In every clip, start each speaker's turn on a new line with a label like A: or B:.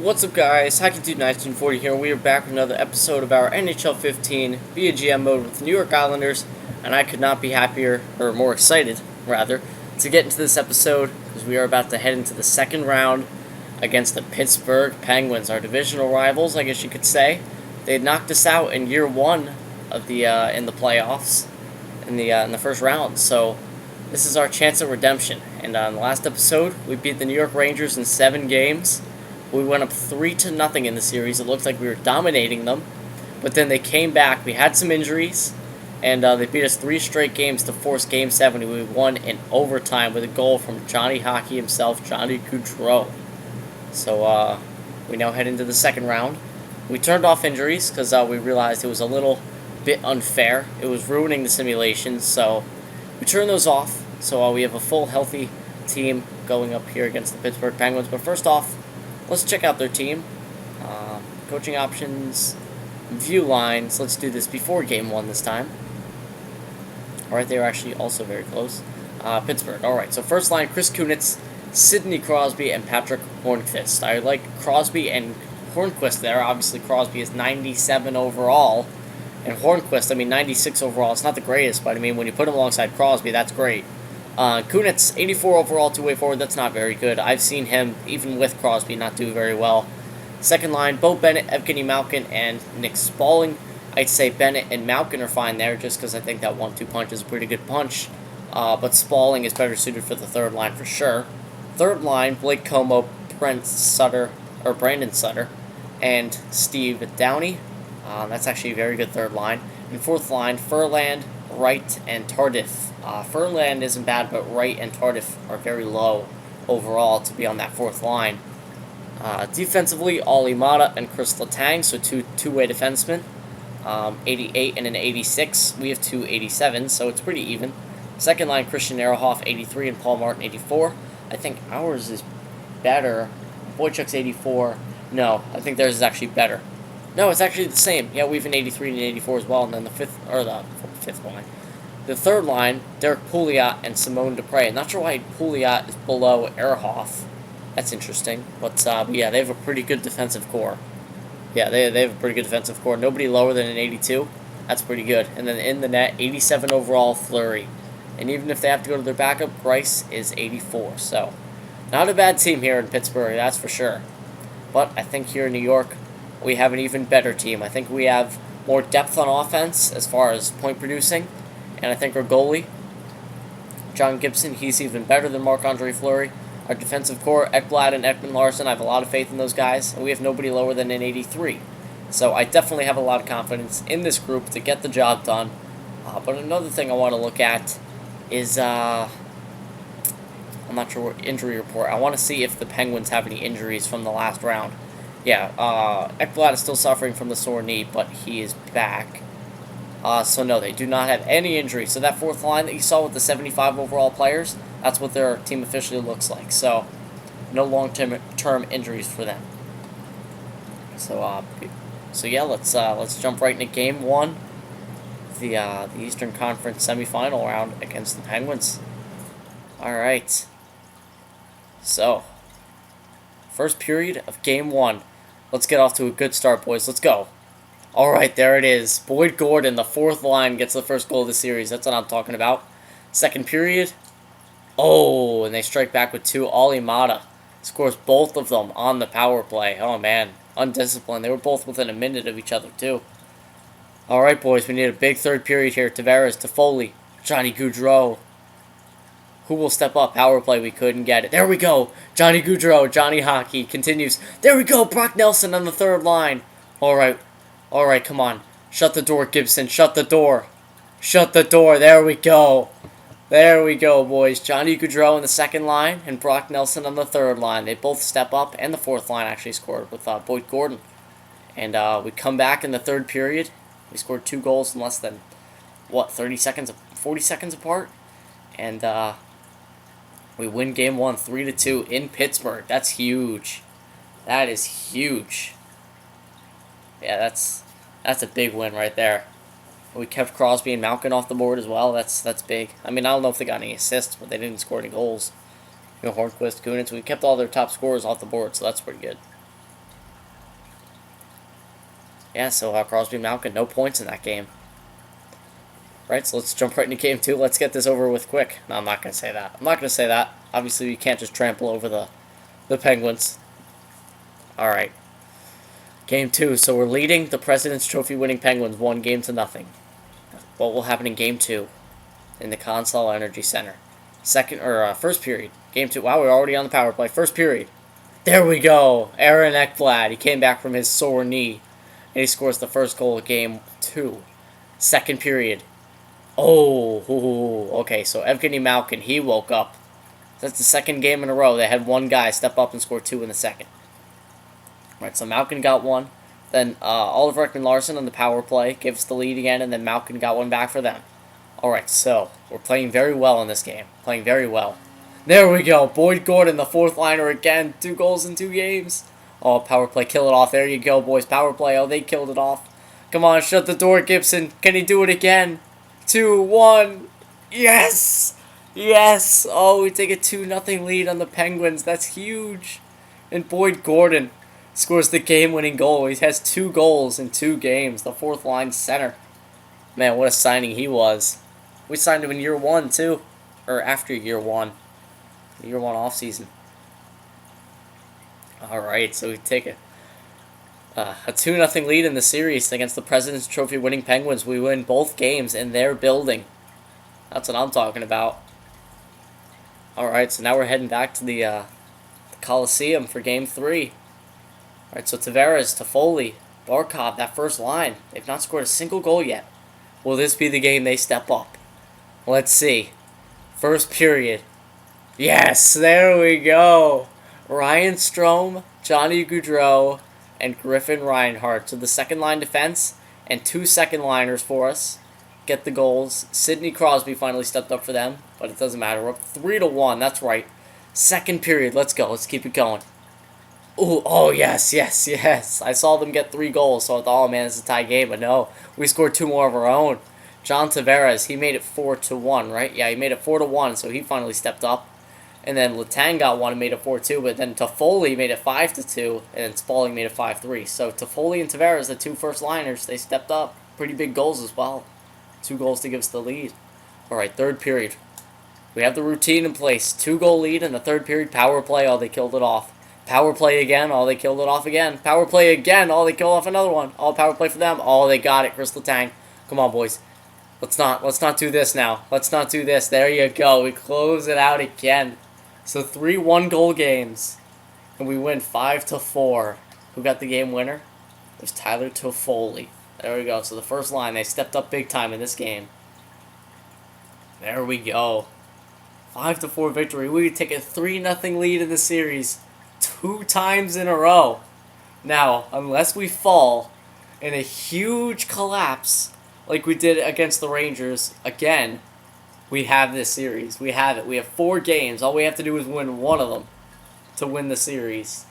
A: What's up, guys? Hockey1940 here. We are back with another episode of our NHL 15 via GM mode with the New York Islanders, and I could not be happier, or more excited, rather, to get into this episode because we are about to head into the second round against the Pittsburgh Penguins, our divisional rivals, I guess you could say. They had knocked us out in year one of the in the playoffs in the first round, so this is our chance at redemption. And on the last episode, we beat the New York Rangers in 7 games. We went up 3-0 in the series. It looked like we were dominating them, but then they came back. We had some injuries, and they beat us 3 straight games to force Game 7. We won in overtime with a goal from Johnny Hockey himself, Johnny Gaudreau. So we now head into the second round. We turned off injuries because we realized it was a little bit unfair. It was ruining the simulations, so we turned those off. So we have a full, healthy team going up here against the Pittsburgh Penguins. But first off, let's check out their team. Coaching options, view lines. Let's do this before Game 1 this time. Alright, they were actually also very close. Pittsburgh. Alright, so first line, Chris Kunitz, Sidney Crosby, and Patrick Hornqvist. I like Crosby and Hornqvist there. Obviously, Crosby is 97 overall. And Hornqvist, 96 overall. It's not the greatest, but when you put him alongside Crosby, that's great. Kunitz, 84 overall, two-way forward. That's not very good. I've seen him, even with Crosby, not do very well. Second line, Bo Bennett, Evgeny Malkin, and Nick Spaulding. I'd say Bennett and Malkin are fine there, just because I think that 1-2 punch is a pretty good punch. But Spaulding is better suited for the third line for sure. Third line, Blake Como, Brandon Sutter, and Steve Downey. That's actually a very good third line. And fourth line, Furland, Wright, and Tardif. Furland isn't bad, but Wright and Tardif are very low overall to be on that fourth line. Defensively, Olli Mata and Chris Letang, so two-way defensemen. 88 and an 86. We have 287, so it's pretty even. Second line, Christian Ehrhoff, 83, and Paul Martin, 84. I think ours is better. Boychuk's 84. No, I think theirs is actually better. No, it's actually the same. Yeah, we have an 83 and an 84 as well, and then the fifth line. The third line, Derek Pouliot and Simone Dupre. I'm not sure why Pouliot is below Ehrhoff. That's interesting. But yeah, they have a pretty good defensive core. Yeah, they have a pretty good defensive core. Nobody lower than an 82. That's pretty good. And then in the net, 87 overall, Fleury. And even if they have to go to their backup, Grice is 84. So, not a bad team here in Pittsburgh, that's for sure. But I think here in New York, we have an even better team. I think we have more depth on offense as far as point producing. And I think our goalie, John Gibson, he's even better than Marc-Andre Fleury. Our defensive core, Ekblad and Ekman Larson, I have a lot of faith in those guys. And we have nobody lower than an 83. So I definitely have a lot of confidence in this group to get the job done. But another thing I want to look at is, I'm not sure what injury report. I want to see if the Penguins have any injuries from the last round. Yeah, Ekblad is still suffering from the sore knee, but he is back. So no, they do not have any injuries. So that fourth line that you saw with the 75 overall players, that's what their team officially looks like. So no long-term injuries for them. So yeah, let's jump right into Game 1, the Eastern Conference semifinal round against the Penguins. All right. So first period of Game 1. Let's get off to a good start, boys. Let's go. Alright, there it is. Boyd Gordon, the fourth line, gets the first goal of the series. That's what I'm talking about. Second period. Oh, and they strike back with 2. Olli Mata scores both of them on the power play. Oh, man. Undisciplined. They were both within a minute of each other, too. Alright, boys. We need a big third period here. Tavares, Toffoli, Johnny Gaudreau. Who will step up? Power play, we couldn't get it. There we go. Johnny Gaudreau, Johnny Hockey continues. There we go. Brock Nelson on the third line. Alright, come on. Shut the door, Gibson. Shut the door. Shut the door. There we go. There we go, boys. Johnny Gaudreau on the second line and Brock Nelson on the third line. They both step up, and the fourth line actually scored with Boyd Gordon. And we come back in the third period. We scored 2 goals in less than, 40 seconds apart? And we win Game 1 3-2 in Pittsburgh. That's huge. That is huge. Yeah, that's a big win right there. We kept Crosby and Malkin off the board as well. That's big. I don't know if they got any assists, but they didn't score any goals. Hornqvist, Kunitz, we kept all their top scorers off the board, so that's pretty good. Yeah, so Crosby Malkin, no points in that game. Right, so let's jump right into game 2. Let's get this over with quick. No, I'm not going to say that. I'm not going to say that. Obviously, you can't just trample over the Penguins. Alright. Game 2. So we're leading the President's Trophy winning Penguins 1-0. What will happen in game 2 in the Consol Energy Center? First period. Game 2. Wow, we're already on the power play. First period. There we go. Aaron Ekblad. He came back from his sore knee. And he scores the first goal of game 2. Second period. Oh, okay, so Evgeny Malkin, he woke up. That's the second game in a row. They had one guy step up and score 2 in the second. Right, so Malkin got one. Then Oliver Ekman-Larsson on the power play gives the lead again, and then Malkin got one back for them. Alright, so we're playing very well in this game. Playing very well. There we go. Boyd Gordon, the fourth liner again. 2 goals in 2 games. Oh, power play, kill it off. There you go, boys. Power play. Oh, they killed it off. Come on, shut the door, Gibson. Can he do it again? 2-1. Yes! Yes! Oh, we take a 2-0 lead on the Penguins. That's huge. And Boyd Gordon scores the game-winning goal. He has 2 goals in 2 games. The fourth line center. Man, what a signing he was. We signed him in year 1, too. Or after year 1. Year 1 offseason. Alright, so we take a 2-0 lead in the series against the President's Trophy winning Penguins. We win both games in their building. That's what I'm talking about. Alright, so now we're heading back to the Coliseum for Game 3. Alright, so Tavares, Toffoli, Barkov, that first line. They've not scored a single goal yet. Will this be the game they step up? Let's see. First period. Yes, there we go. Ryan Strome, Johnny Gaudreau, and Griffin Reinhart to the second line defense, and 2 second liners for us get the goals. Sidney Crosby finally stepped up for them, but it doesn't matter. We're up 3-1. That's right. Second period. Let's go. Let's keep it going. Ooh, oh yes. I saw them get 3 goals, so I thought, oh man, it's a tie game, but no, we scored 2 more of our own. John Tavares, he made it 4-1, right? Yeah, he made it 4-1, so he finally stepped up. And then Letang got one and made it 4-2, but then Toffoli made it 5-2, and then Spaulding made it 5-3. So Toffoli and Tavares, the 2 first liners, they stepped up. Pretty big goals as well. 2 goals to give us the lead. Alright, third period. We have the routine in place. 2-goal lead in the third period. Power play, oh, they killed it off. Power play again, oh, they killed it off again. Power play again, oh, they killed off another one. Oh, power play for them. Oh, they got it. Chris Letang. Come on, boys. Let's not do this now. Let's not do this. There you go. We close it out again. So 3 1-goal games, and we win 5-4. Who got the game winner? There's Tyler Toffoli. There we go. So the first line, they stepped up big time in this game. There we go. 5-4 victory. We take a 3-0 lead in the series 2 times in a row. Now, unless we fall in a huge collapse like we did against the Rangers again, we have this series. We have it. We have 4 games. All we have to do is win 1 of them to win the series.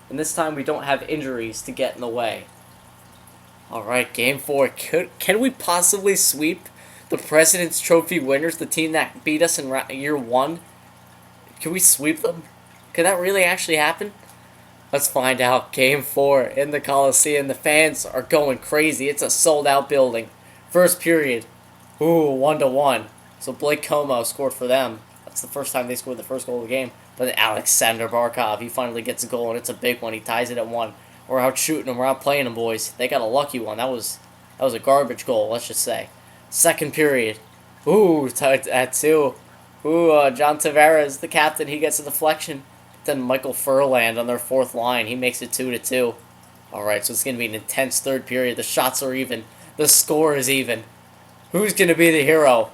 A: And this time we don't have injuries to get in the way. Alright, Game 4. Can we possibly sweep the President's Trophy winners, the team that beat us in year 1? Can we sweep them? Can that really actually happen? Let's find out. Game 4 in the Coliseum. The fans are going crazy. It's a sold-out building. First period. Ooh, 1-1. So Blake Como scored for them. That's the first time they scored the first goal of the game. But then Alexander Barkov, he finally gets a goal, and it's a big one. He ties it at 1. We're out shooting them. We're out playing them, boys. They got a lucky one. That was a garbage goal, let's just say. Second period. Ooh, tied at 2. Ooh, John Tavares, the captain, he gets a deflection. Then Michael Furland on their fourth line. He makes it 2-2. Alright, so it's going to be an intense third period. The shots are even. The score is even. Who's going to be the hero?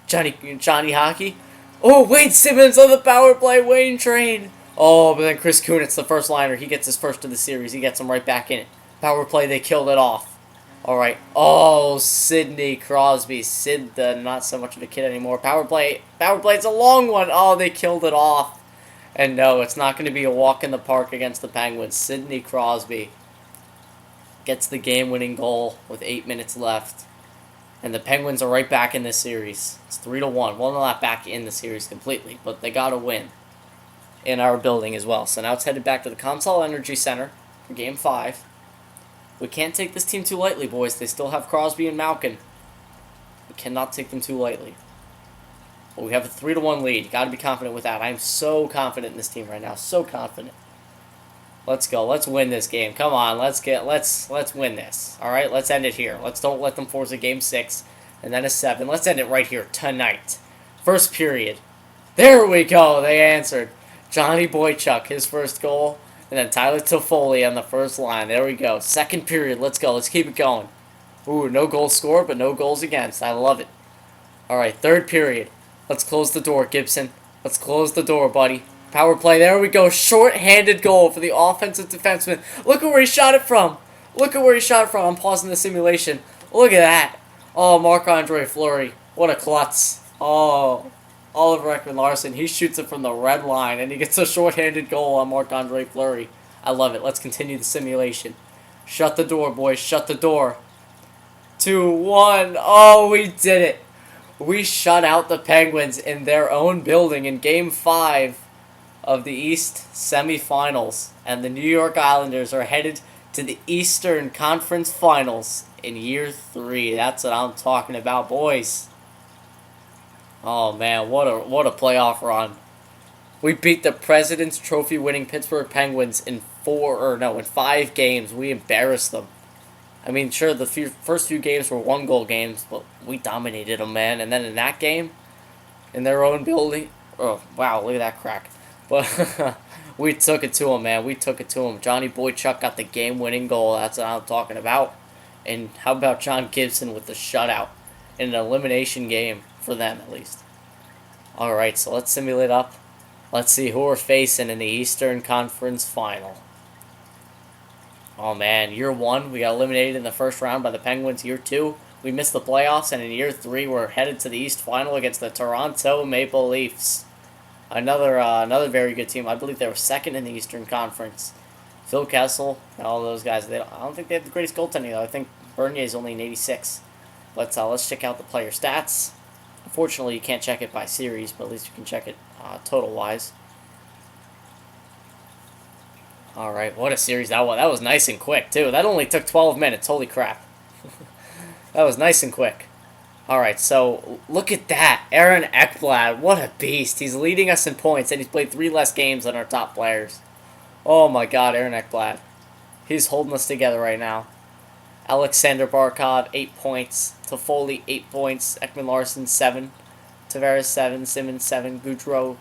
A: Johnny Hockey? Oh, Wayne Simmons on the power play. Wayne Train. Oh, but then Chris Kunitz, the first liner, he gets his first of the series. He gets him right back in it. Power play, they killed it off. Alright. Oh, Sidney Crosby. Sid, the not so much of a kid anymore. Power play. It's a long one. Oh, they killed it off. And no, it's not going to be a walk in the park against the Penguins. Sidney Crosby gets the game-winning goal with 8 minutes left. And the Penguins are right back in this series. It's 3-1. Well, they're not back in the series completely, but they got to win in our building as well. So now it's headed back to the Consol Energy Center for Game 5. We can't take this team too lightly, boys. They still have Crosby and Malkin. We cannot take them too lightly. But we have a 3-1 lead. Got to be confident with that. I'm so confident in this team right now. So confident. Let's go. Let's win this game. Come on. Let's win this. All right. Let's end it here. Don't let them force a game 6 and then a 7. Let's end it right here tonight. First period. There we go. They answered. Johnny Boychuk, his first goal, and then Tyler Toffoli on the first line. There we go. Second period. Let's go. Let's keep it going. Ooh, no goals scored, but no goals against. I love it. All right. Third period. Let's close the door, Gibson. Let's close the door, buddy. Power play. There we go. Short-handed goal for the offensive defenseman. Look at where he shot it from. Look at where he shot it from. I'm pausing the simulation. Look at that. Oh, Marc-Andre Fleury. What a klutz. Oh, Oliver Ekman-Larsson. He shoots it from the red line, and he gets a short-handed goal on Marc-Andre Fleury. I love it. Let's continue the simulation. Shut the door, boys. Shut the door. 2-1. Oh, we did it. We shut out the Penguins in their own building in Game 5 of the East semifinals, and the New York Islanders are headed to the Eastern Conference Finals in year 3. That's what I'm talking about, boys. Oh man, what a playoff run. We beat the President's Trophy winning Pittsburgh Penguins in 5 games. We embarrassed them. I mean, sure, the first few games were 1-goal games, but we dominated them, man. And then in that game, in their own building, oh wow, look at that crack. But we took it to him, man. We took it to him. Johnny Boychuk got the game-winning goal. That's what I'm talking about. And how about John Gibson with the shutout in an elimination game for them, at least. All right, so let's simulate up. Let's see who we're facing in the Eastern Conference Final. Oh, man. Year 1, we got eliminated in the first round by the Penguins. Year 2, we missed the playoffs. And in Year 3, we're headed to the East Final against the Toronto Maple Leafs. Another very good team. I believe they were second in the Eastern Conference. Phil Kessel and all those guys. I don't think they have the greatest goaltending, though. I think Bernier's only an 86. But let's check out the player stats. Unfortunately, you can't check it by series, but at least you can check it total-wise. All right, what a series that was. That was nice and quick, too. That only took 12 minutes. Holy crap. That was nice and quick. Alright, so look at that. Aaron Ekblad, what a beast. He's leading us in points, and he's played 3 less games than our top players. Oh my god, Aaron Ekblad. He's holding us together right now. Alexander Barkov, 8 points. Toffoli, 8 points. Ekman-Larsson, 7. Tavares, 7. Simmons, 7. Goudreau.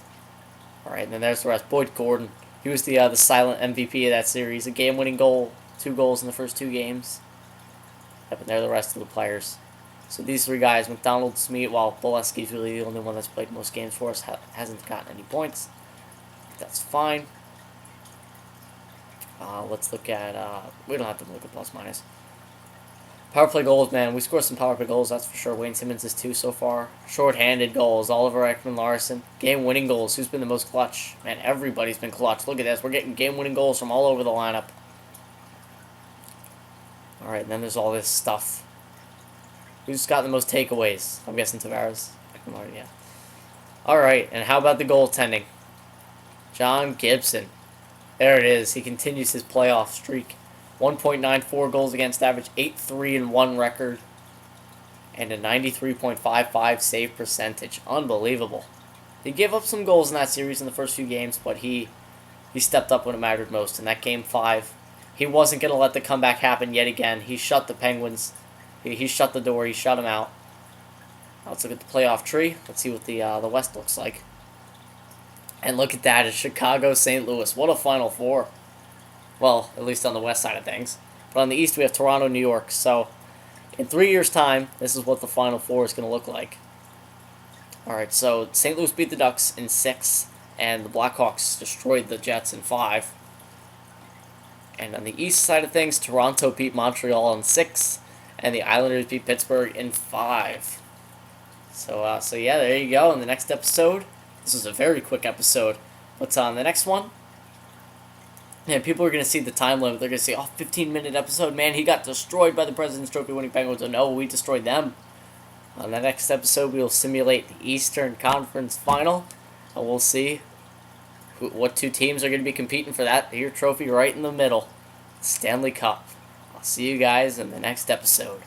A: Alright, and then there's the rest. Boyd Gordon. He was the silent MVP of that series. A game-winning goal. 2 goals in the first 2 games. Yep, and they're the rest of the players. So these 3 guys, McDonald, Smeet, while Bolesky's really the only one that's played most games for us, hasn't gotten any points. That's fine. Let's look at, we don't have to look at plus minus. Power play goals, man. We scored some power play goals, that's for sure. Wayne Simmons is 2 so far. Short-handed goals, Oliver Ekman-Larsson. Game-winning goals, who's been the most clutch? Man, everybody's been clutch. Look at this, we're getting game-winning goals from all over the lineup. Alright, and then there's all this stuff. Who's got the most takeaways? I'm guessing Tavares. Yeah. Alright, and how about the goaltending? John Gibson. There it is. He continues his playoff streak. 1.94 goals against average, 8-3-1 record, and a 93.55 save percentage. Unbelievable. He gave up some goals in that series in the first few games, but he stepped up when it mattered most. In that Game 5, he wasn't going to let the comeback happen yet again. He shut the Penguins. He shut the door. He shut them out. Let's look at the playoff tree. Let's see what the West looks like. And look at that. It's Chicago, St. Louis. What a Final Four. Well, at least on the West side of things. But on the East, we have Toronto, New York. So, in 3 years' time, this is what the Final Four is going to look like. Alright, so St. Louis beat the Ducks in 6. And the Blackhawks destroyed the Jets in 5. And on the East side of things, Toronto beat Montreal in 6. And the Islanders beat Pittsburgh in 5. So yeah, there you go. In the next episode, this was a very quick episode. What's on the next one? And people are going to see the time limit. They're going to say, 15-minute episode. Man, he got destroyed by the President's Trophy winning Penguins. Oh, no, we destroyed them. On the next episode, we will simulate the Eastern Conference Final. And we'll see what 2 teams are going to be competing for that here trophy right in the middle. Stanley Cup. I'll see you guys in the next episode.